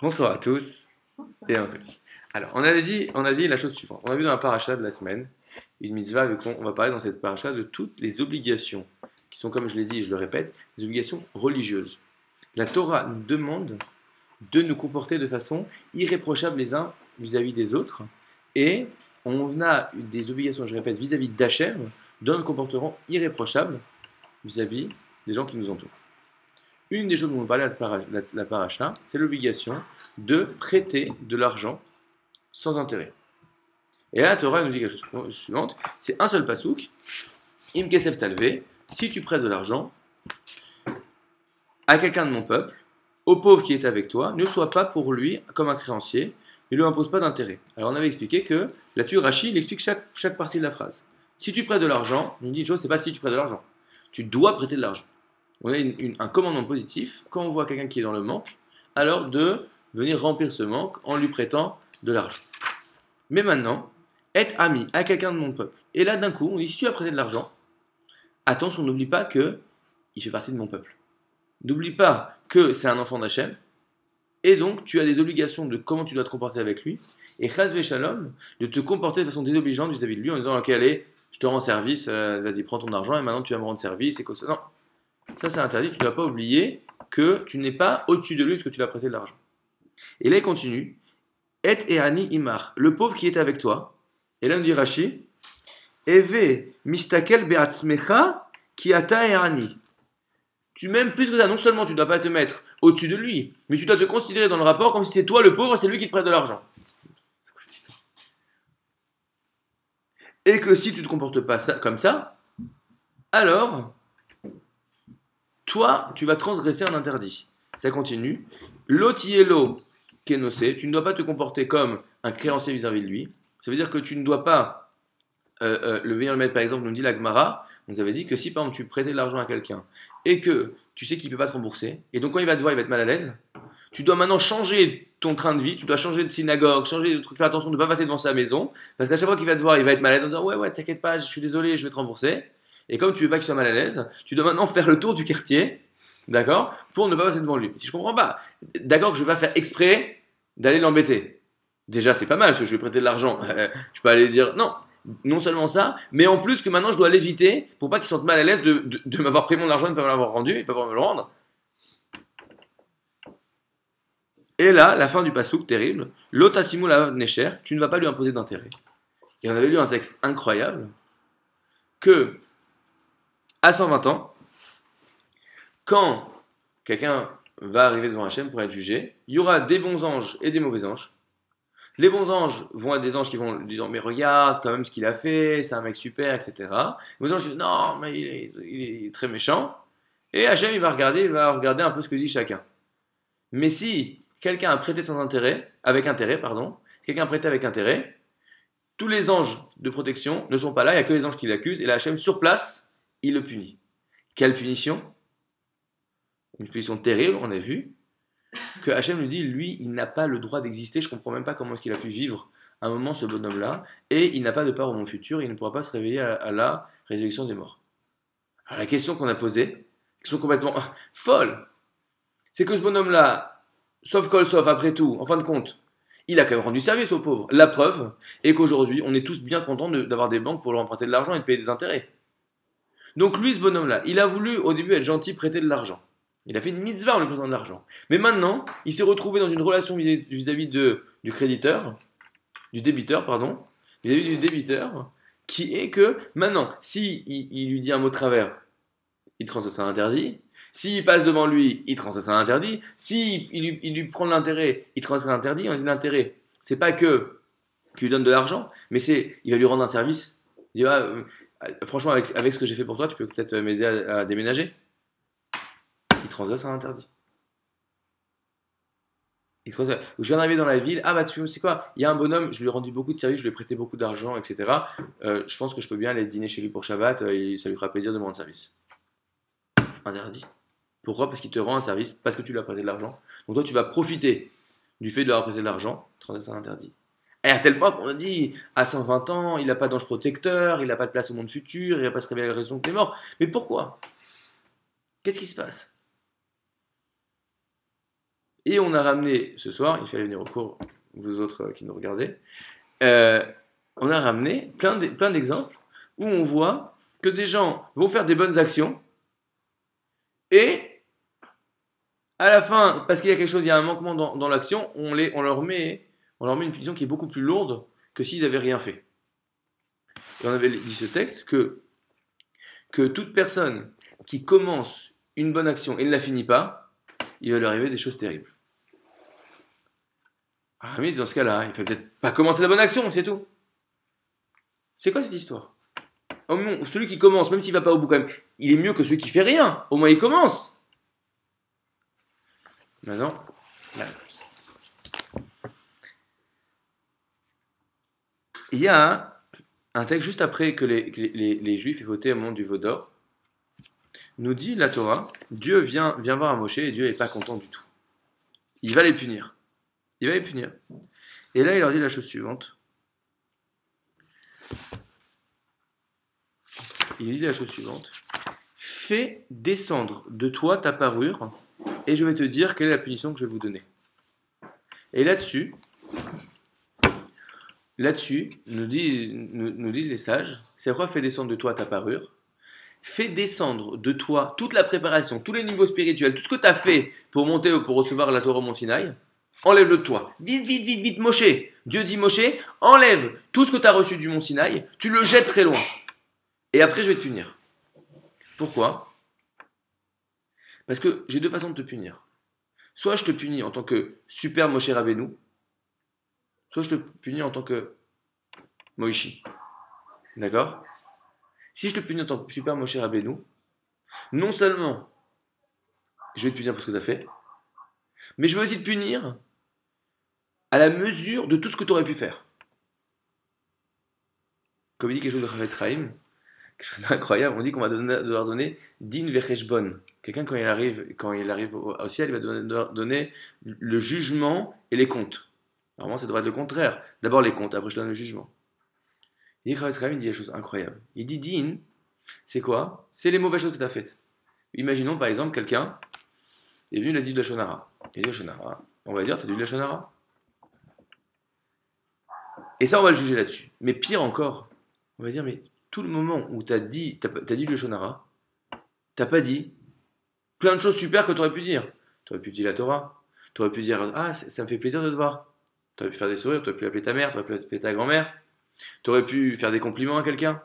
Bonsoir à tous et bienvenue. Alors, on a dit la chose suivante. On a vu dans la paracha de la semaine une mitzvah avec on va parler dans cette paracha de toutes les obligations qui sont, comme je l'ai dit et je le répète, des obligations religieuses. La Torah nous demande de nous comporter de façon irréprochable les uns vis-à-vis des autres et on a des obligations, je répète, vis-à-vis d'Hachem, d'un comportement irréprochable vis-à-vis des gens qui nous entourent. Une des choses dont on parlait la paracha, c'est l'obligation de prêter de l'argent sans intérêt. Et là, la Torah nous dit quelque chose suivante, c'est un seul pasouk, im kesef talve, si tu prêtes de l'argent à quelqu'un de mon peuple, au pauvre qui est avec toi, ne sois pas pour lui comme un créancier, ne lui impose pas d'intérêt. Alors on avait expliqué que là-dessus, Rashi, il explique chaque partie de la phrase. Si tu prêtes de l'argent, on dit, chose, c'est pas si tu prêtes de l'argent, tu dois prêter de l'argent. On a un commandement positif, quand on voit quelqu'un qui est dans le manque, alors de venir remplir ce manque en lui prêtant de l'argent. Mais maintenant, être ami à quelqu'un de mon peuple. Et là, d'un coup, on dit, si tu as prêté de l'argent, attention, n'oublie pas que il fait partie de mon peuple. N'oublie pas que c'est un enfant d'Hachem, et donc tu as des obligations de comment tu dois te comporter avec lui, et chas shalom, de te comporter de façon désobligeante vis-à-vis de lui en disant, ok, allez, je te rends service, vas-y, prends ton argent, et maintenant tu vas me rendre service, et quoi ça. Non, ça c'est interdit, tu ne dois pas oublier que tu n'es pas au-dessus de lui parce que tu lui as prêté de l'argent. Et là il continue, et erani imar, le pauvre qui est avec toi, et là nous dit Rashi, eve mistakel beatzmecha ki ata erani. Tu m'aimes plus que ça, non seulement tu ne dois pas te mettre au-dessus de lui, mais tu dois te considérer dans le rapport comme si c'est toi le pauvre, c'est lui qui te prête de l'argent. C'est quoi cette histoire? Et que si tu ne te comportes pas comme ça, alors toi, tu vas transgresser un interdit. Ça continue. Lotielo kenose, tu ne dois pas te comporter comme un créancier vis-à-vis de lui. Ça veut dire que tu ne dois pas le venir le mettre, par exemple, nous dit la Gemara, on nous avait dit que si par exemple tu prêtais de l'argent à quelqu'un et que tu sais qu'il ne peut pas te rembourser, et donc quand il va te voir, il va être mal à l'aise, tu dois maintenant changer ton train de vie, tu dois changer de synagogue, changer de truc, faire attention de ne pas passer devant sa maison, parce qu'à chaque fois qu'il va te voir, il va être mal à l'aise en disant ouais, t'inquiète pas, je suis désolé, je vais te rembourser. Et comme tu veux pas qu'il soit mal à l'aise, tu dois maintenant faire le tour du quartier, d'accord, pour ne pas passer devant lui. Si je comprends pas, d'accord que je vais pas faire exprès d'aller l'embêter. Déjà, c'est pas mal, parce que je vais prêter de l'argent. Je peux aller dire non, non seulement ça, mais en plus que maintenant je dois l'éviter pour pas qu'il sente mal à l'aise de m'avoir pris mon argent et de ne pas me l'avoir rendu et de pas pouvoir me le rendre. Et là, la fin du pasouk, terrible, l'otasimu la necher, tu ne vas pas lui imposer d'intérêt. Et on avait lu un texte incroyable que à 120 ans, quand quelqu'un va arriver devant Hachem pour être jugé, il y aura des bons anges et des mauvais anges. Les bons anges vont être des anges qui vont lui dire mais regarde quand même ce qu'il a fait, c'est un mec super, etc. Les mauvais anges disent non mais il est très méchant. Et Hachem il va regarder un peu ce que dit chacun. Mais si quelqu'un a prêté sans intérêt, avec intérêt, pardon, quelqu'un a prêté avec intérêt, tous les anges de protection ne sont pas là, il n'y a que les anges qui l'accusent, et là Hachem sur place, il le punit. Quelle punition? Une punition terrible, on a vu, que Hachem lui dit, lui, il n'a pas le droit d'exister, je ne comprends même pas comment est-ce qu'il a pu vivre un moment ce bonhomme-là, et il n'a pas de part au monde futur, il ne pourra pas se réveiller à la résurrection des morts. Alors la question qu'on a posée, question complètement folle, c'est que ce bonhomme-là, sauf col sauf, après tout, en fin de compte, il a quand même rendu service aux pauvres. La preuve est qu'aujourd'hui, on est tous bien contents d'avoir des banques pour leur emprunter de l'argent et de payer des intérêts. Donc lui, ce bonhomme-là, il a voulu au début être gentil, prêter de l'argent. Il a fait une mitzvah en lui prêtant de l'argent. Mais maintenant, il s'est retrouvé dans une relation vis-à-vis du créditeur, du débiteur, pardon, vis-à-vis du débiteur, qui est que maintenant, si il lui dit un mot de travers, il transgresse un interdit. S'il passe devant lui, il transgresse un interdit. S'il lui prend de l'intérêt, il transgresse un interdit. On dit l'intérêt, c'est pas que qu'il lui donne de l'argent, mais il va lui rendre un service. Il dit, franchement, avec ce que j'ai fait pour toi, tu peux peut-être m'aider à déménager. Il transgresse un interdit. Je viens d'arriver dans la ville, ah bah tu sais quoi, il y a un bonhomme, je lui ai rendu beaucoup de services, je lui ai prêté beaucoup d'argent, etc. Je pense que je peux bien aller dîner chez lui pour Shabbat, et ça lui fera plaisir de me rendre service. Interdit. Pourquoi? Parce qu'il te rend un service, parce que tu lui as prêté de l'argent. Donc toi tu vas profiter du fait de lui avoir prêté de l'argent, transgresse un interdit. Et à tel point qu'on dit, à 120 ans, il n'a pas d'ange protecteur, il n'a pas de place au monde futur, il ne va pas se réveiller à la raison que tu es mort. Mais pourquoi? Qu'est-ce qui se passe? Et on a ramené, ce soir, il fallait venir au cours, vous autres qui nous regardez, euh, on a ramené plein d'exemples où on voit que des gens vont faire des bonnes actions et à la fin, parce qu'il y a quelque chose, il y a un manquement dans l'action, on leur met une punition qui est beaucoup plus lourde que s'ils n'avaient rien fait. Et on avait dit ce texte que toute personne qui commence une bonne action et ne la finit pas, il va lui arriver des choses terribles. Ah mais dans ce cas-là, il ne faut peut-être pas commencer la bonne action, c'est tout. C'est quoi cette histoire? Oh non, celui qui commence, même s'il ne va pas au bout quand même, il est mieux que celui qui fait rien. Au moins il commence. Maintenant, la réponse. Il y a un texte juste après que les Juifs aient voté au moment du Vaudor. Nous dit la Torah, Dieu vient voir un Moshe et Dieu n'est pas content du tout. Il va les punir. Il va les punir. Et là, il leur dit la chose suivante. Il dit la chose suivante. Fais descendre de toi ta parure et je vais te dire quelle est la punition que je vais vous donner. Et là-dessus, nous disent les sages, c'est quoi fais descendre de toi ta parure? Fais descendre de toi toute la préparation, tous les niveaux spirituels, tout ce que tu as fait pour monter ou pour recevoir la Torah au Mont Sinaï, enlève-le de toi. Vite, vite, vite, vite, Moshe. Dieu dit Moshe, enlève tout ce que tu as reçu du Mont Sinaï, tu le jettes très loin. Et après, je vais te punir. Pourquoi? Parce que j'ai deux façons de te punir. Soit je te punis en tant que super Moshe Rabbeinu, soit je te punis en tant que Moïshi. D'accord? Si je te punis en tant que super Moshe Rabbeinu, non seulement je vais te punir pour ce que tu as fait, mais je vais aussi te punir à la mesure de tout ce que tu aurais pu faire. Comme il dit quelque chose de Chavetz Chaim, quelque chose d'incroyable, on dit qu'on va devoir donner din vecheshbon. Quelqu'un, quand il arrive au ciel, il va devoir donner le jugement et les comptes. Normalement, ça devrait être le contraire. D'abord les comptes, après je donne le jugement. Il dit Chavetz Chaim, il dit des choses incroyables. Il dit din, c'est quoi? C'est les mauvaises choses que tu as faites. Imaginons par exemple quelqu'un est venu, il a dit de la shonara. Il dit shonara. On va dire, tu as dit de la shonara. Et ça, on va le juger là-dessus. Mais pire encore, on va dire, mais tout le moment où t'as dit le shonara, t'as pas dit plein de choses super que tu aurais pu dire. Tu aurais pu dire la Torah. Tu aurais pu dire, ah, ça me fait plaisir de te voir. Tu aurais pu faire des sourires, tu aurais pu appeler ta mère, tu aurais pu appeler ta grand-mère. Tu aurais pu faire des compliments à quelqu'un.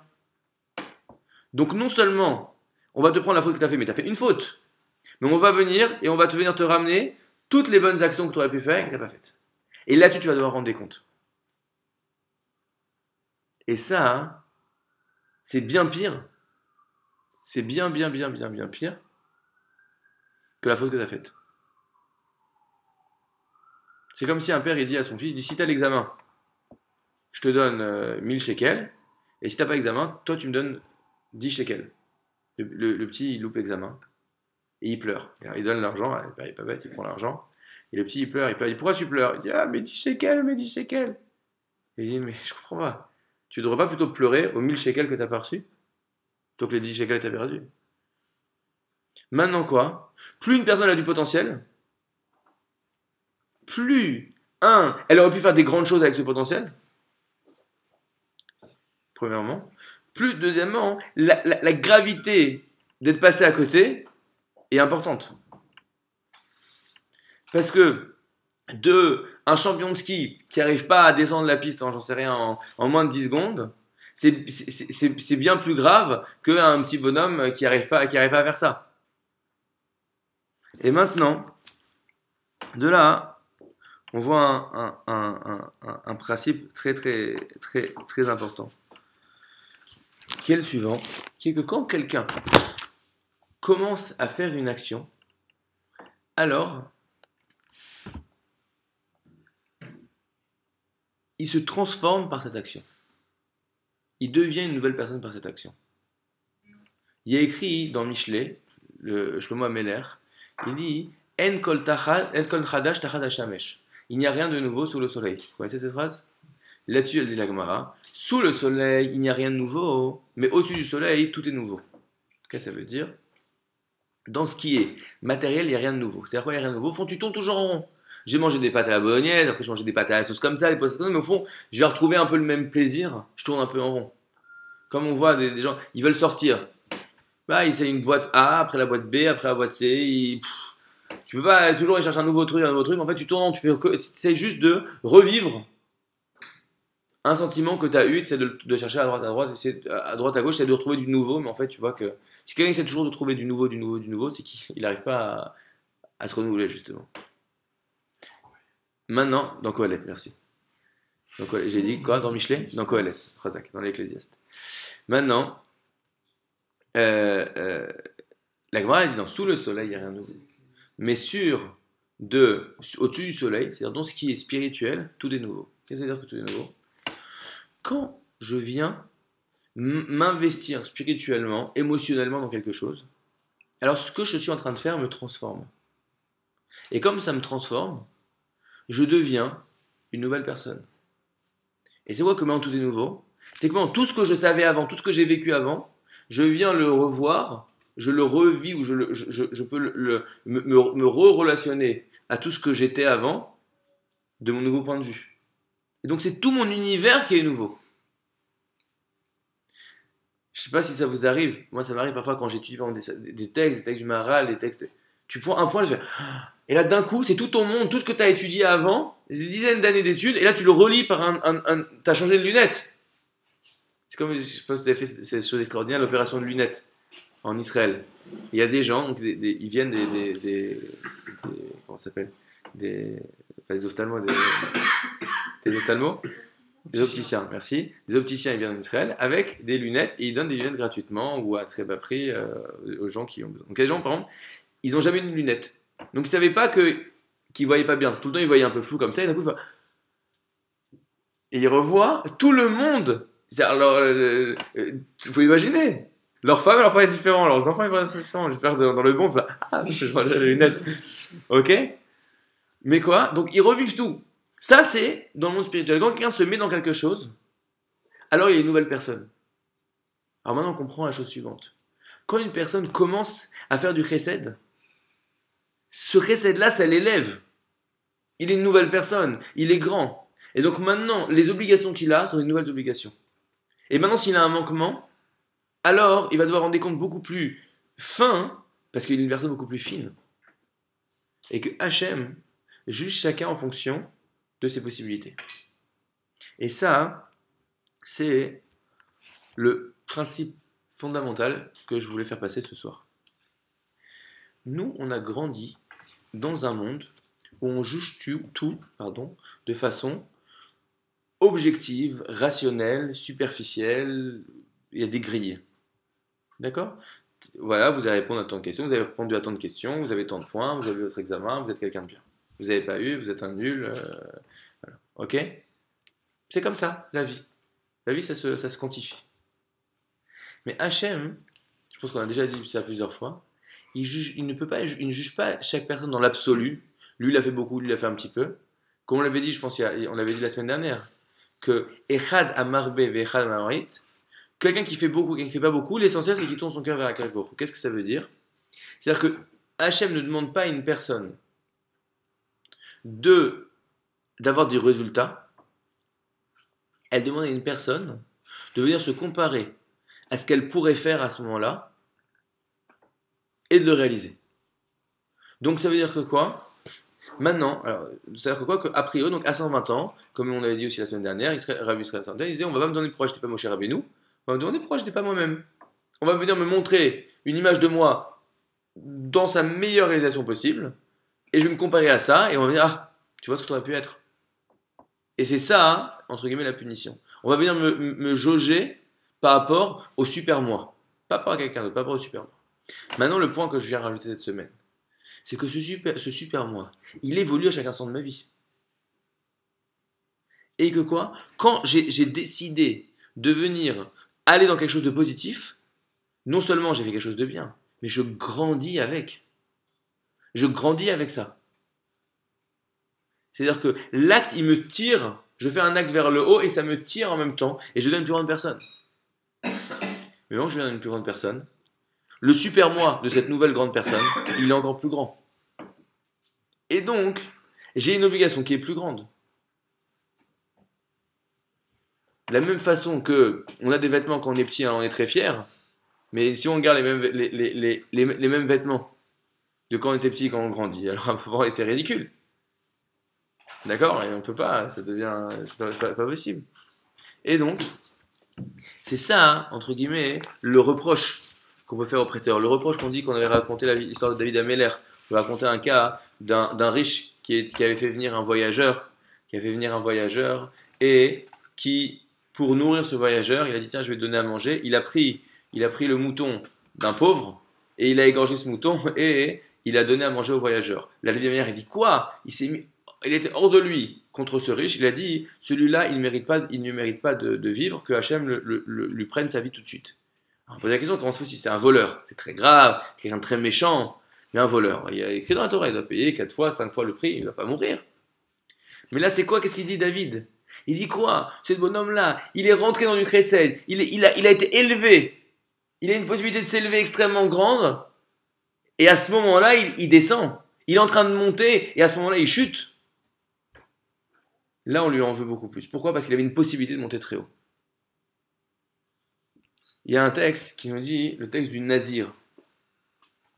Donc non seulement on va te prendre la faute que tu as fait, mais tu as fait une faute. Mais on va venir et on va venir te ramener toutes les bonnes actions que tu aurais pu faire et que tu n'as pas faites. Et là-dessus, tu vas devoir rendre des comptes. Et ça, hein, c'est bien pire. C'est bien pire que la faute que tu as faite. C'est comme si un père il dit à son fils, si tu as l'examen, je te donne 1000 shekels, et si tu n'as pas l'examen, toi tu me donnes 10 shekels. Le petit il loupe l'examen, et il pleure. Alors, il donne l'argent, le père il est pas bête, il prend l'argent, et le petit il pleure, il dit pourquoi tu pleures? Il dit ah mais 10 shekels, mais 10 shekels. Et il dit mais je comprends pas, tu devrais pas plutôt pleurer aux 1000 shekels que tu n'as pas reçus, plutôt que les 10 shekels que tu as perdu. Maintenant quoi? Plus une personne a du potentiel, plus, elle aurait pu faire des grandes choses avec ce potentiel, premièrement. Plus, deuxièmement, la gravité d'être passé à côté est importante. Parce que un champion de ski qui n'arrive pas à descendre la piste, j'en sais rien, en moins de 10 secondes, c'est bien plus grave qu'un petit bonhomme qui n'arrive pas à faire ça. Et maintenant, de là, on voit un principe très important, qui est le suivant, qui est que quand quelqu'un commence à faire une action, alors il se transforme par cette action. Il devient une nouvelle personne par cette action. Il y a écrit dans Michelet, le Shlomo Ameler, il dit En kol chadash tachad hashamesh. Il n'y a rien de nouveau sous le soleil. Vous connaissez cette phrase? Là-dessus, elle dit la Gemara, sous le soleil, il n'y a rien de nouveau, mais au-dessus du soleil, tout est nouveau. Qu'est-ce que ça veut dire? dans ce qui est matériel, il n'y a rien de nouveau. C'est-à-dire quoi, il n'y a rien de nouveau. Au fond, tu tournes toujours en rond. J'ai mangé des pâtes à la bolognaise, après j'ai mangé des pâtes à la sauce comme ça, des pâtes comme ça, mais au fond, je vais retrouver un peu le même plaisir. Je tourne un peu en rond. Comme on voit des gens, ils veulent sortir. Bah, ils essayent une boîte A, après la boîte B, après la boîte C. Tu peux pas toujours aller chercher un nouveau truc. En fait, tu tournes, tu essayes juste de revivre un sentiment que tu as eu, tu essaies de chercher à droite, à droite, à gauche, tu essaies de retrouver du nouveau, mais en fait, tu vois que si quelqu'un essaie toujours de trouver du nouveau, c'est qu'il n'arrive pas à se renouveler, justement. Maintenant, dans Kohelet, merci. J'ai dit quoi dans Michelet? Dans Kohelet, Razak, dans l'Ecclésiaste. Maintenant, la Gemara dit non, sous le soleil, il n'y a rien de nouveau. Mais au-dessus du soleil, c'est-à-dire dans ce qui est spirituel, tout est nouveau. Qu'est-ce que ça veut dire que tout est nouveau? Quand je viens m'investir spirituellement, émotionnellement dans quelque chose, alors ce que je suis en train de faire me transforme. Et comme ça me transforme, je deviens une nouvelle personne. Et c'est quoi comment tout est nouveau? C'est comment tout ce que je savais avant, tout ce que j'ai vécu avant, je viens le revoir, je le revis ou je peux me re-relationner à tout ce que j'étais avant de mon nouveau point de vue. Et donc c'est tout mon univers qui est nouveau. Je ne sais pas si ça vous arrive. Moi, ça m'arrive parfois quand j'étudie des textes du Maharal, des textes. Tu prends un point, je fais. Et là, d'un coup, c'est tout ton monde, tout ce que tu as étudié avant, des dizaines d'années d'études, et là, tu le relis par tu as changé de lunettes. C'est comme, je sais pas si vous avez fait cette chose extraordinaire, l'opération de lunettes en Israël. Il y a des gens, donc ils viennent comment ça s'appelle pas des ophtalmos, des ophtalmos. Des opticiens, merci. Des opticiens, ils viennent en Israël avec des lunettes et ils donnent des lunettes gratuitement ou à très bas prix aux gens qui ont besoin. Donc, les gens, par exemple, ils n'ont jamais eu de lunettes. Donc, ils ne savaient pas qu'ils ne voyaient pas bien. Tout le temps, ils voyaient un peu flou comme ça et d'un coup, et ils revoient tout le monde. Alors, il faut imaginer. Leurs femmes, leur paraît différent. Leurs enfants, ils paraissent différents. J'espère que dans le bon, je mange les lunettes. Ok? Mais quoi? Donc, ils revivent tout. Ça, c'est dans le monde spirituel. Quand quelqu'un se met dans quelque chose, alors il est une nouvelle personne. Alors maintenant, on comprend la chose suivante. Quand une personne commence à faire du chesed, ce chesed-là, ça l'élève. Il est une nouvelle personne. Il est grand. Et donc maintenant, les obligations qu'il a sont des nouvelles obligations. Et maintenant, s'il a un manquement, alors il va devoir rendre des comptes beaucoup plus fins, parce qu'il est une personne beaucoup plus fine. Et que Hachem juge chacun en fonction de ses possibilités. Et ça, c'est le principe fondamental que je voulais faire passer ce soir. Nous, on a grandi dans un monde où on juge tout de façon objective, rationnelle, superficielle, il y a des grilles. D'accord? Voilà, vous allez répondre à tant de questions, vous avez répondu à tant de questions, vous avez tant de points, vous avez votre examen, vous êtes quelqu'un de bien. Vous n'avez pas eu, vous êtes un nul. Voilà. Ok? C'est comme ça, la vie. La vie, ça se quantifie. Mais Hachem, je pense qu'on a déjà dit ça plusieurs fois, il ne juge pas chaque personne dans l'absolu. Lui, il a fait beaucoup, lui, il a fait un petit peu. Comme on l'avait dit, je pense, on l'avait dit la semaine dernière, que Echad Amarbe Vechad Amarit, quelqu'un qui fait beaucoup, quelqu'un qui ne fait pas beaucoup, l'essentiel, c'est qu'il tourne son cœur vers Akadosh Baruch Hu. Qu'est-ce que ça veut dire? C'est-à-dire que Hachem ne demande pas à une personne d'avoir des résultats, elle demande à une personne de venir se comparer à ce qu'elle pourrait faire à ce moment-là et de le réaliser. Donc ça veut dire que quoi? Maintenant, ça veut dire que quoi? Qu'a priori, donc à 120 ans, comme on avait dit aussi la semaine dernière, Rabbi Israël Santa, il disait on va pas me demander pourquoi j'étais pas Moshe Rabbeinu, on va me demander pourquoi j'étais pas moi-même. On va venir me montrer une image de moi dans sa meilleure réalisation possible, et je vais me comparer à ça, et on va me dire ah, tu vois ce que tu aurais pu être. Et c'est ça, entre guillemets, la punition. On va venir me jauger par rapport au super moi. Pas par rapport à quelqu'un d'autre, pas par rapport au super moi. Maintenant, le point que je viens rajouter cette semaine, c'est que ce super moi, il évolue à chaque instant de ma vie. Et que quoi? Quand j'ai décidé de venir aller dans quelque chose de positif, non seulement j'ai fait quelque chose de bien, mais je grandis avec. Je grandis avec ça. C'est-à-dire que l'acte, il me tire, je fais un acte vers le haut et ça me tire en même temps et je deviens une plus grande personne. Mais quand je deviens une plus grande personne, Le super moi de cette nouvelle grande personne, il est encore plus grand. Et donc, j'ai une obligation qui est plus grande. De la même façon que on a des vêtements quand on est petit, hein, on est très fier, mais si on garde les mêmes vêtements de quand on était petit, quand on grandit, alors à un moment, c'est ridicule. D'accord? Et on peut pas, ça devient, c'est pas possible. Et donc, c'est ça, hein, entre guillemets, le reproche qu'on peut faire au prêteur. Le reproche qu'on dit qu'on avait raconté l'histoire de David Ameller. On va raconter un cas d'un riche qui avait fait venir un voyageur, et qui, pour nourrir ce voyageur, il a dit tiens, je vais te donner à manger. Il a pris le mouton d'un pauvre et il a égorgé ce mouton et il a donné à manger au voyageur. La David Ameller, il dit quoi? Il était hors de lui contre ce riche. Il a dit celui-là, il ne mérite pas de vivre, que Hachem lui prenne sa vie tout de suite. Alors, on pose la question comment se fait si c'est un voleur? C'est très grave, quelqu'un de très méchant, mais un voleur. Il y a écrit dans la Torah, il doit payer 4 fois, 5 fois le prix, il ne va pas mourir. Mais là, c'est quoi? Qu'est-ce qu'il dit David? Il dit quoi? Ce bonhomme-là, il est rentré dans du chesed, il a été élevé, il a une possibilité de s'élever extrêmement grande, et à ce moment-là, il descend. Il est en train de monter, et à ce moment-là, il chute. Là, on lui en veut beaucoup plus. Pourquoi? Parce qu'il avait une possibilité de monter très haut. Il y a un texte qui nous dit, le texte du Nazir.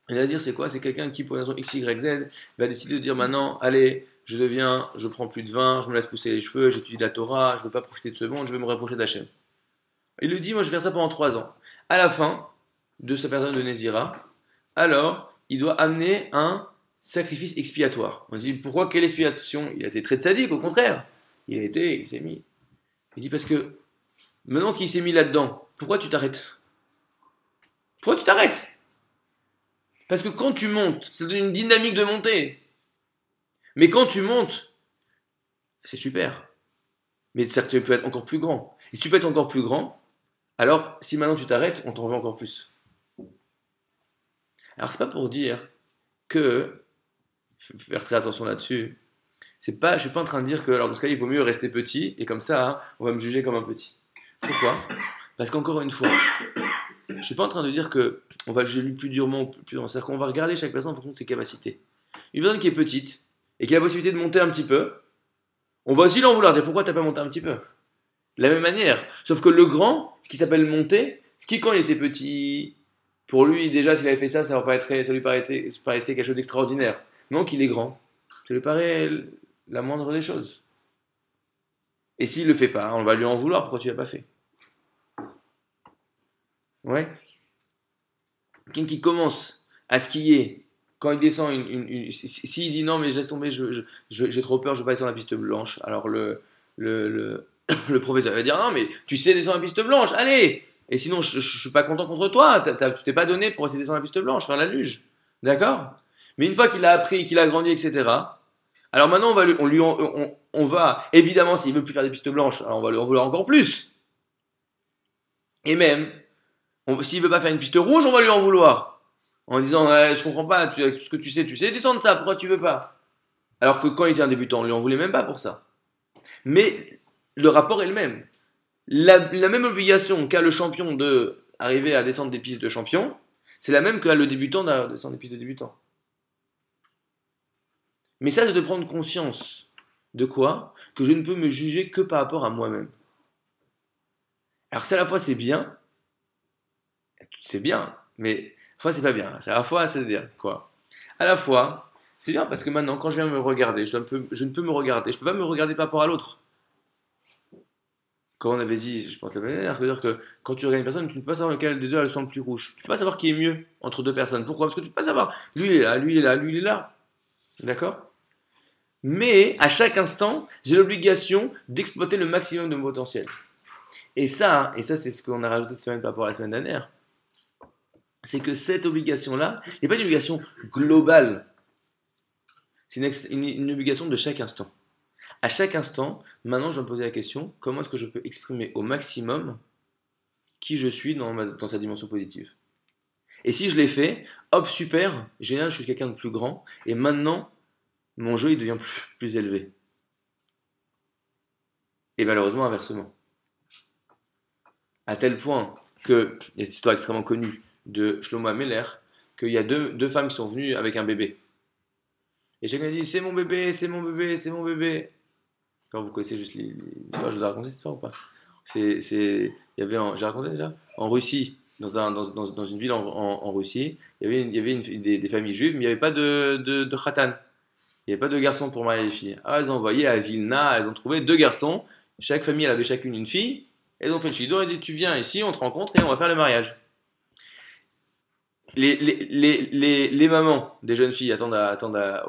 Le Nazir, c'est quoi? C'est quelqu'un qui, pour une raison X, Y, Z, va décider de dire maintenant, allez, je prends plus de vin, je me laisse pousser les cheveux, j'étudie la Torah, je ne veux pas profiter de ce monde, je vais me rapprocher d'Hachem. Il lui dit, moi je vais faire ça pendant 3 ans. À la fin de sa période de Nézira, alors, il doit amener un sacrifice expiatoire. On dit, pourquoi? Quelle expiation? Il a été très tzaddik, au contraire. Il s'est mis. Il dit, parce que maintenant qu'il s'est mis là-dedans, pourquoi tu t'arrêtes? Pourquoi tu t'arrêtes? Parce que quand tu montes, ça donne une dynamique de montée. Mais quand tu montes, c'est super. Mais certes, tu peux être encore plus grand. Et si tu peux être encore plus grand, alors si maintenant tu t'arrêtes, on t'en veut encore plus. Alors c'est pas pour dire que, faut faire très attention là-dessus, je suis pas en train de dire que alors dans ce cas il vaut mieux rester petit et comme ça hein, on va me juger comme un petit. Pourquoi? Parce qu'encore une fois, je suis pas en train de dire que on va juger lui plus durement ou plus durement. C'est-à-dire qu'on va regarder chaque personne en fonction de ses capacités. Une personne qui est petite et qui a la possibilité de monter un petit peu, on va aussi l'en vouloir. Dire pourquoi t'as pas monté un petit peu? De la même manière. Sauf que le grand, ce qui s'appelle monter, ce qui quand il était petit, pour lui déjà s'il avait fait ça, ça lui paraissait quelque chose d'extraordinaire. Non qu'il est grand, ça lui paraît la moindre des choses. Et s'il le fait pas, on va lui en vouloir. Pourquoi tu l'as pas fait? Ouais. Quelqu'un qui commence à skier, quand il descend, s'il dit non, mais je laisse tomber, j'ai trop peur, je vais pas aller sur la piste blanche. Alors le professeur va dire non, mais tu sais descendre la piste blanche, allez! Et sinon, je suis pas content contre toi, tu t'es pas donné pour essayer de descendre la piste blanche, faire la luge. D'accord? Mais une fois qu'il a appris, qu'il a grandi, etc., alors maintenant, on va évidemment, s'il veut plus faire des pistes blanches, alors on va lui en vouloir encore plus. Et même, s'il veut pas faire une piste rouge, on va lui en vouloir. En disant, ouais, je comprends pas, tout ce que tu sais descendre ça, pourquoi tu veux pas? Alors que quand il était un débutant, on lui en voulait même pas pour ça. Mais le rapport est le même. La même obligation qu'a le champion de arriver à descendre des pistes de champion, c'est la même qu'a le débutant de descendre des pistes de débutant. Mais ça, c'est de prendre conscience de quoi? Que je ne peux me juger que par rapport à moi-même. Alors c'est à la fois c'est bien, mais à la fois c'est pas bien. C'est à la fois, c'est-à-dire quoi? À la fois, c'est bien parce que maintenant, quand je viens me regarder, je ne peux me regarder, je peux pas me regarder par rapport à l'autre. Comme on avait dit, je pense la même manière, c'est-à-dire que quand tu regardes une personne, tu ne peux pas savoir lequel des deux a le sang le plus rouge. Tu ne peux pas savoir qui est mieux entre deux personnes. Pourquoi? Parce que tu ne peux pas savoir. Lui il est là, lui il est là, lui il est là. D'accord? Mais à chaque instant, j'ai l'obligation d'exploiter le maximum de mon potentiel. Et ça c'est ce qu'on a rajouté cette semaine par rapport à la semaine dernière, c'est que cette obligation-là n'est pas une obligation globale, c'est une obligation de chaque instant. À chaque instant, maintenant je dois me poser la question, comment est-ce que je peux exprimer au maximum qui je suis dans sa dimension positive? Et si je l'ai fait, hop, super, génial, je suis quelqu'un de plus grand, et maintenant, mon jeu il devient plus élevé. Et malheureusement, inversement. À tel point que, il y a cette histoire extrêmement connue de Shlomo Ameler qu'il y a deux femmes qui sont venues avec un bébé. Et chacun dit c'est mon bébé, c'est mon bébé, c'est mon bébé. Quand vous connaissez juste l'histoire, je dois raconter cette histoire ou pas? Il y avait, j'ai raconté déjà, en Russie, dans une ville en Russie, il y avait des familles juives, mais il n'y avait pas de khatan. Il n'y avait pas de garçons pour marier les filles. Alors elles ont envoyé à Vilna, elles ont trouvé deux garçons. Chaque famille, elle avait chacune une fille. Elles ont fait le chidour et dit tu viens ici, on te rencontre et on va faire le mariage. Les mamans des jeunes filles attendent à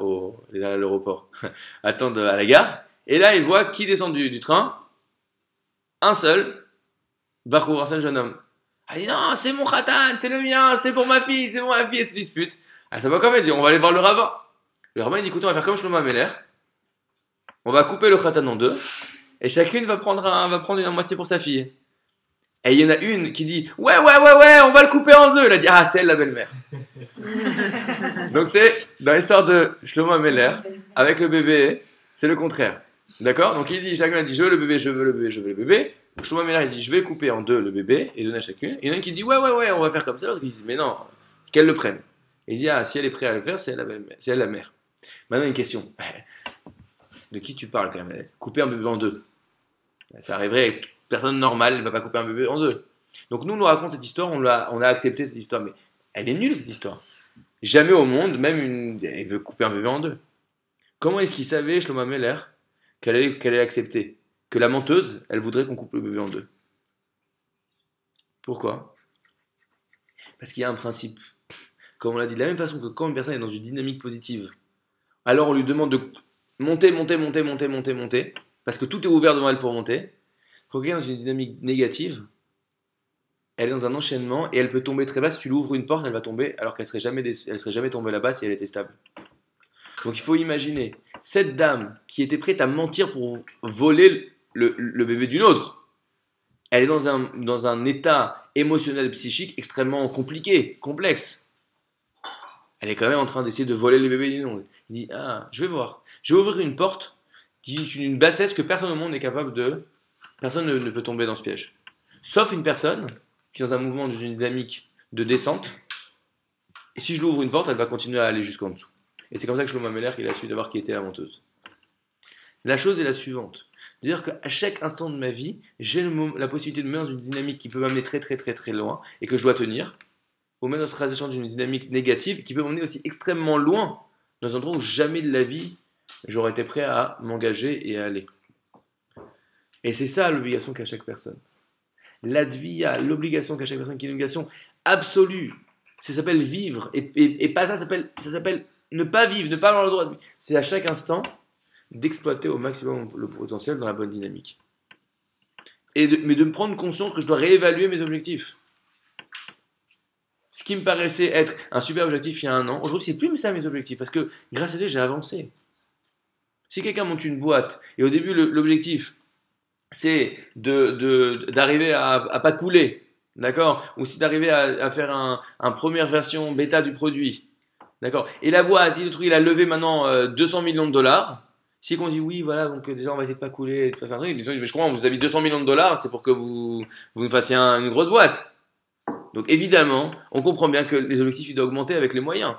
l'aéroport, attendent à la gare. Et là, ils voient qui descend du train. Un seul, Bachour, un seul jeune homme. Elle dit non, c'est mon khatan, c'est le mien, c'est pour ma fille, c'est pour ma fille. Elle se dispute. Elle ne sait pas comment elle dit, on va aller voir le rabbin. Le rabbin il dit écoute, on va faire comme Shlomo Ameler. On va couper le khatan en deux. Et chacune va prendre une moitié pour sa fille. Et il y en a une qui dit ouais, on va le couper en deux. Elle a dit ah, c'est elle la belle-mère. Donc c'est dans l'histoire de Shlomo Ameler avec le bébé, c'est le contraire. D'accord? Donc il dit, chacun a dit je veux le bébé, je veux le bébé, je veux le bébé. Shlomo Ameler il dit je vais couper en deux le bébé et donner à chacune. Et il y en a une qui dit ouais, on va faire comme ça. Parce qu'il dit mais non, qu'elle le prenne. Et il dit ah, si elle est prête à le faire, c'est elle la belle-mère, c'est elle la mère. Maintenant une question. De qui tu parles quand même? Couper un bébé en deux. Ça arriverait avec personne normale, elle ne va pas couper un bébé en deux. Donc nous raconte cette histoire, on a accepté cette histoire, mais elle est nulle cette histoire. Jamais au monde, elle veut couper un bébé en deux. Comment est-ce qu'il savait, Shlomo Ameler, qu'elle allait accepter? Que la menteuse, elle voudrait qu'on coupe le bébé en deux. Pourquoi? Parce qu'il y a un principe. Comme on l'a dit, de la même façon que quand une personne est dans une dynamique positive, alors on lui demande de monter, parce que tout est ouvert devant elle pour monter. Quand quelqu'un est dans une dynamique négative, elle est dans un enchaînement et elle peut tomber très bas. Si tu lui ouvres une porte, elle va tomber alors qu'elle elle serait jamais tombée là-bas si elle était stable. Donc il faut imaginer cette dame qui était prête à mentir pour voler le bébé d'une autre. Elle est dans un état émotionnel, psychique extrêmement compliqué, complexe. Elle est quand même en train d'essayer de voler le bébé d'une autre. Il dit ah, je vais voir. Je vais ouvrir une porte d'une bassesse que personne au monde n'est capable de. Personne ne peut tomber dans ce piège. Sauf une personne qui est dans un mouvement, dans une dynamique de descente. Et si je lui ouvre une porte, elle va continuer à aller jusqu'en dessous. Et c'est comme ça que Shlomo Ameler il a su d'avoir qui était la menteuse. La chose est la suivante. C'est-à-dire qu'à chaque instant de ma vie, j'ai la possibilité de me mettre dans une dynamique qui peut m'amener très loin et que je dois tenir. Ou même dans ce transition d'une dynamique négative qui peut m'emmener aussi extrêmement loin dans un endroit où jamais de la vie j'aurais été prêt à m'engager et à aller. Et c'est ça l'obligation qu'a chaque personne. L'adviya, l'obligation qu'a chaque personne, qui est une obligation absolue. Ça s'appelle vivre. Et pas ça s'appelle ne pas vivre, ne pas avoir le droit de vivre. C'est à chaque instant d'exploiter au maximum le potentiel dans la bonne dynamique. Mais de me prendre conscience que je dois réévaluer mes objectifs. Ce qui me paraissait être un super objectif il y a un an, aujourd'hui c'est plus ça mes objectifs, parce que grâce à Dieu j'ai avancé. Si quelqu'un monte une boîte, et au début l'objectif c'est d'arriver à pas couler, d'accord? Ou c'est d'arriver à faire un première version bêta du produit, d'accord? Et la boîte, il a levé maintenant 200 millions de dollars. Si on dit oui, voilà, donc déjà on va essayer de pas couler, de pas faire un truc, ils disent mais je crois que vous avez 200 millions de dollars, c'est pour que vous nous fassiez une grosse boîte. Donc évidemment, on comprend bien que les objectifs ils doivent augmenter avec les moyens.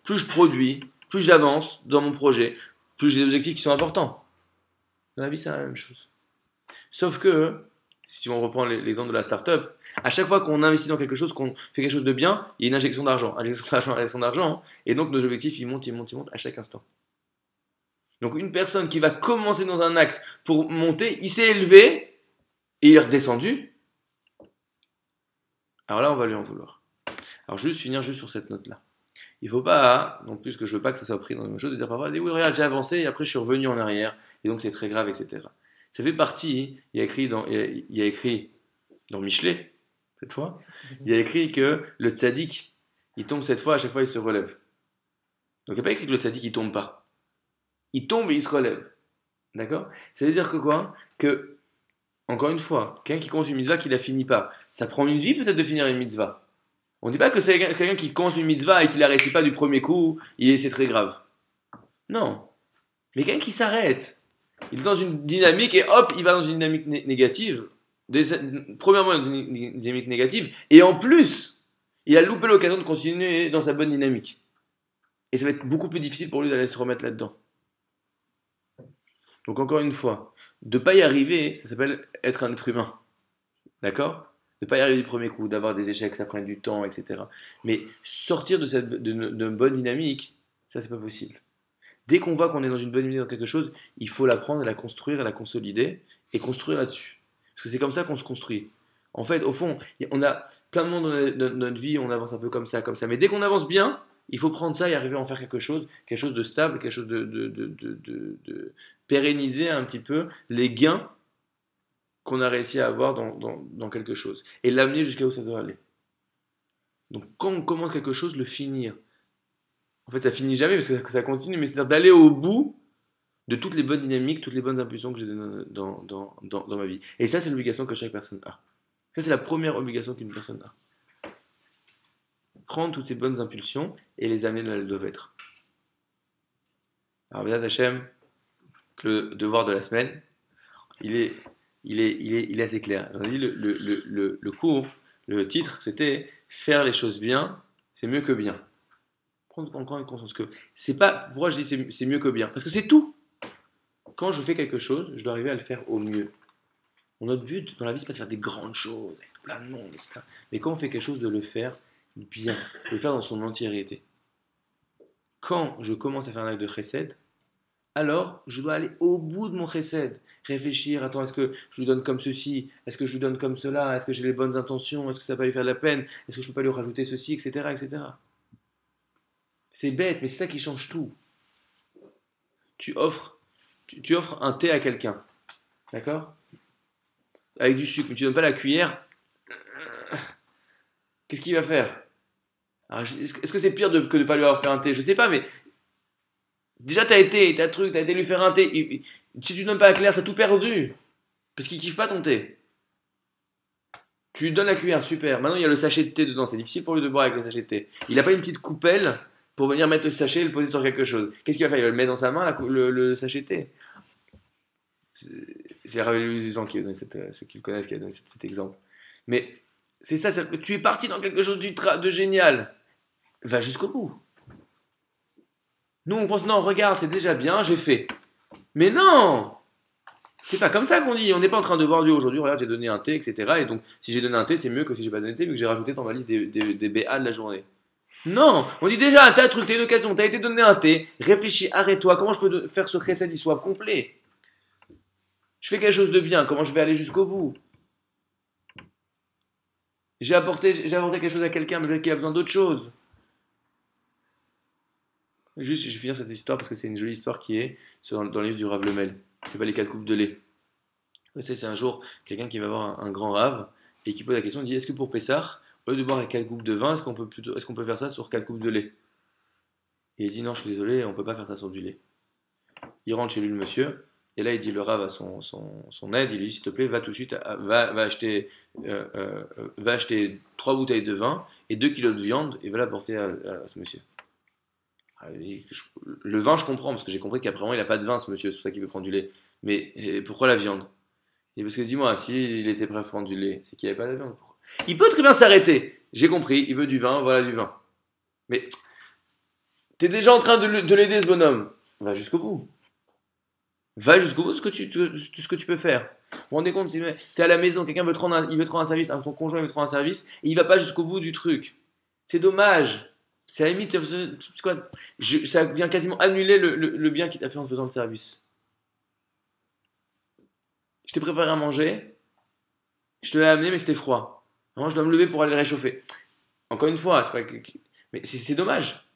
Plus je produis, plus j'avance dans mon projet, plus j'ai des objectifs qui sont importants. Dans la vie, c'est la même chose. Sauf que, si on reprend l'exemple de la start-up, à chaque fois qu'on investit dans quelque chose, qu'on fait quelque chose de bien, il y a une injection d'argent, et donc nos objectifs ils montent à chaque instant. Donc une personne qui va commencer dans un acte pour monter, il s'est élevé et il est redescendu. Alors là, on va lui en vouloir. Alors juste finir sur cette note-là. Il ne faut pas, non plus que je ne veux pas que ça soit pris dans une chose, de dire parfois, oui, regarde, j'ai avancé et après je suis revenu en arrière, et donc c'est très grave, etc. Ça fait partie, il y a écrit dans Michelet, cette fois, il y a écrit que le tzaddik, il tombe cette fois, à chaque fois il se relève. Donc il n'y a pas écrit que le tzaddik, il tombe pas. Il tombe et il se relève. D'accord? Ça veut dire que quoi? Que, encore une fois, quelqu'un qui commence une mitzvah, qui la finit pas, ça prend une vie peut-être de finir une mitzvah. On ne dit pas que c'est quelqu'un qui commence une mitzvah et qui la réussit pas du premier coup, et c'est très grave. Non. Mais quelqu'un qui s'arrête, il est dans une dynamique et hop, il va dans une dynamique négative. Premièrement, une dynamique négative, et en plus, Il a loupé l'occasion de continuer dans sa bonne dynamique. Et ça va être beaucoup plus difficile pour lui d'aller se remettre là-dedans. Donc encore une fois, de ne pas y arriver, ça s'appelle être un être humain. D'accord? De ne pas y arriver du premier coup, d'avoir des échecs, ça prend du temps, etc. Mais sortir de bonne dynamique, ça c'est pas possible. Dès qu'on voit qu'on est dans une bonne dynamique dans quelque chose, il faut l'apprendre, la construire, la consolider et construire là-dessus. Parce que c'est comme ça qu'on se construit. En fait, au fond, on a plein de monde dans notre vie, on avance un peu comme ça, comme ça. Mais dès qu'on avance bien, il faut prendre ça et arriver à en faire quelque chose de stable, quelque chose de pérenniser un petit peu les gains qu'on a réussi à avoir dans quelque chose. Et l'amener jusqu'à où ça doit aller. Donc quand on commence quelque chose, le finir. En fait, ça finit jamais parce que ça continue, mais c'est-à-dire d'aller au bout de toutes les bonnes dynamiques, toutes les bonnes impulsions que j'ai dans ma vie. Et ça, c'est l'obligation que chaque personne a. Ça, c'est la première obligation qu'une personne a. Prendre toutes ces bonnes impulsions et les amener là où elles doivent être. Alors, Bézat Hachem, que le devoir de la semaine, il est assez clair. On a dit le cours, le titre, c'était faire les choses bien, c'est mieux que bien. Prendre encore une conscience que c'est pas. Pourquoi je dis c'est mieux que bien? Parce que c'est tout. Quand je fais quelque chose, je dois arriver à le faire au mieux. Notre but dans la vie, c'est pas de faire des grandes choses, là non, etc. Mais quand on fait quelque chose, de le faire bien, de le faire dans son entièreté. Quand je commence à faire un acte de chesed, alors je dois aller au bout de mon chesed. Réfléchir, attends, est-ce que je lui donne comme ceci? Est-ce que je lui donne comme cela? Est-ce que j'ai les bonnes intentions? Est-ce que ça va lui faire de la peine? Est-ce que je peux pas lui rajouter ceci, etc., etc. C'est bête, mais c'est ça qui change tout. Tu offres un thé à quelqu'un, d'accord? Avec du sucre, mais tu donnes pas la cuillère. Qu'est-ce qu'il va faire? Est-ce que c'est pire que de ne pas lui avoir fait un thé? Je sais pas, mais déjà t'as été lui faire un thé. Si tu donnes pas la cuillère, t'as tout perdu. Parce qu'il kiffe pas ton thé. Tu lui donnes la cuillère, super. Maintenant il y a le sachet de thé dedans, c'est difficile pour lui de boire avec le sachet de thé. Il a pas une petite coupelle pour venir mettre le sachet et le poser sur quelque chose. Qu'est-ce qu'il va faire? Il va le mettre dans sa main, le sachet de thé. C'est Rabbi Luzan qui a donné ceux qui le connaissent qui a donné cet exemple. Mais c'est ça, c'est que tu es parti dans quelque chose de génial. Va jusqu'au bout. Nous, on pense, non, regarde, c'est déjà bien, j'ai fait. Mais non! C'est pas comme ça qu'on dit. On n'est pas en train de voir Dieu aujourd'hui, regarde, j'ai donné un thé, etc. Et donc, si j'ai donné un thé, c'est mieux que si j'ai pas donné de thé, vu que j'ai rajouté dans ma liste des BA de la journée. Non! On dit déjà, t'as un truc, t'as une occasion, t'as été donné un thé, réfléchis, arrête-toi, comment je peux faire ce chesed il soit complet? Je fais quelque chose de bien, comment je vais aller jusqu'au bout? J'ai apporté quelque chose à quelqu'un, mais peut-être qu'il a besoin d'autre chose. Juste, je vais finir cette histoire parce que c'est une jolie histoire qui est dans le livre du Rav Lemel. C'est pas les 4 coupes de lait. C'est un jour quelqu'un qui va voir un grand Rav et qui pose la question, il dit est-ce que pour Pessah, au lieu de boire avec 4 coupes de vin, est-ce qu'on peut faire ça sur 4 coupes de lait? Et il dit non, je suis désolé, on peut pas faire ça sur du lait. Il rentre chez lui le monsieur, et là il dit le Rav à son aide, il lui dit s'il te plaît, va tout de suite, va acheter 3 bouteilles de vin et 2 kilos de viande et va l'apporter à ce monsieur. Le vin, je comprends, parce que j'ai compris qu'après il n'a pas de vin, ce monsieur, c'est pour ça qu'il veut prendre du lait. Mais pourquoi la viande? Et parce que dis-moi, s'il était prêt à prendre du lait, c'est qu'il n'y avait pas de viande. Il peut très bien s'arrêter. J'ai compris, il veut du vin, voilà du vin. Mais t'es déjà en train de l'aider, ce bonhomme. Va jusqu'au bout. Va jusqu'au bout de ce que tu peux faire. Vous vous rendez compte, si t'es à la maison, quelqu'un veut te rendre un service, ton conjoint veut te rendre un service, et il va pas jusqu'au bout du truc. C'est dommage. C'est à la limite, ça vient quasiment annuler le bien qu'il t'a fait en te faisant le service. Je t'ai préparé à manger, je te l'ai amené, mais c'était froid. Maintenant, je dois me lever pour aller le réchauffer. Encore une fois, mais c'est dommage.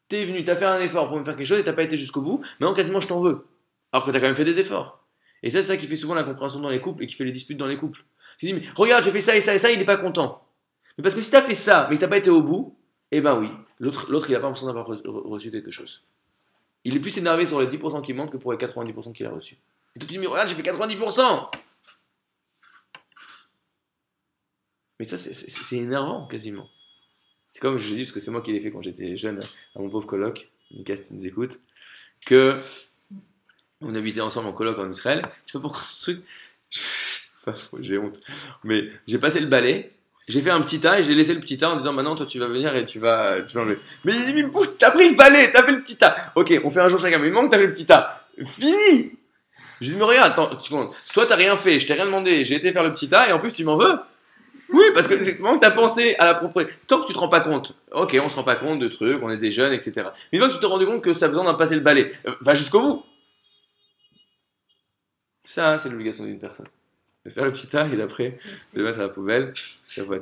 T'es venu, t'as fait un effort pour me faire quelque chose et t'as pas été jusqu'au bout, maintenant quasiment je t'en veux. Alors que t'as quand même fait des efforts. Et ça, c'est ça qui fait souvent la compréhension dans les couples et qui fait les disputes dans les couples. Tu dis, mais regarde, j'ai fait ça et ça et ça, il n'est pas content. Mais parce que si t'as fait ça, mais que t'as pas été au bout, eh ben oui, l'autre il a pas l'impression d'avoir reçu quelque chose. Il est plus énervé sur les 10% qui manquent que pour les 90% qu'il a reçus. Et toi tu dis, mais regarde, j'ai fait 90%. Mais ça, c'est énervant quasiment. C'est comme je dis, parce que c'est moi qui l'ai fait quand j'étais jeune à mon pauvre coloc, Mika, si tu nous écoutes, que on habitait ensemble en coloc en Israël. Je sais pas pourquoi ce truc. J'ai honte. Mais j'ai passé le balai J'ai fait un petit tas et j'ai laissé le petit tas en disant maintenant toi tu vas venir et tu vas enlever. Mais il dit mais t'as pris le balai, t'as fait le petit tas. Ok, on fait un jour chacun, mais il manque t'as fait le petit tas. Fini. Je dis mais regarde, attends, toi t'as rien fait, je t'ai rien demandé, j'ai été faire le petit tas et en plus tu m'en veux. Oui, parce que c'est vraiment que t'as pensé à la propriété. Tant que tu te rends pas compte, ok, on se rend pas compte de trucs, on est des jeunes, etc. Mais une fois que tu te rends compte que ça a besoin d'en passer le balai, va jusqu'au bout. Ça, c'est l'obligation d'une personne. De faire le petit tas et d'après, de le mettre à la poubelle, ça va être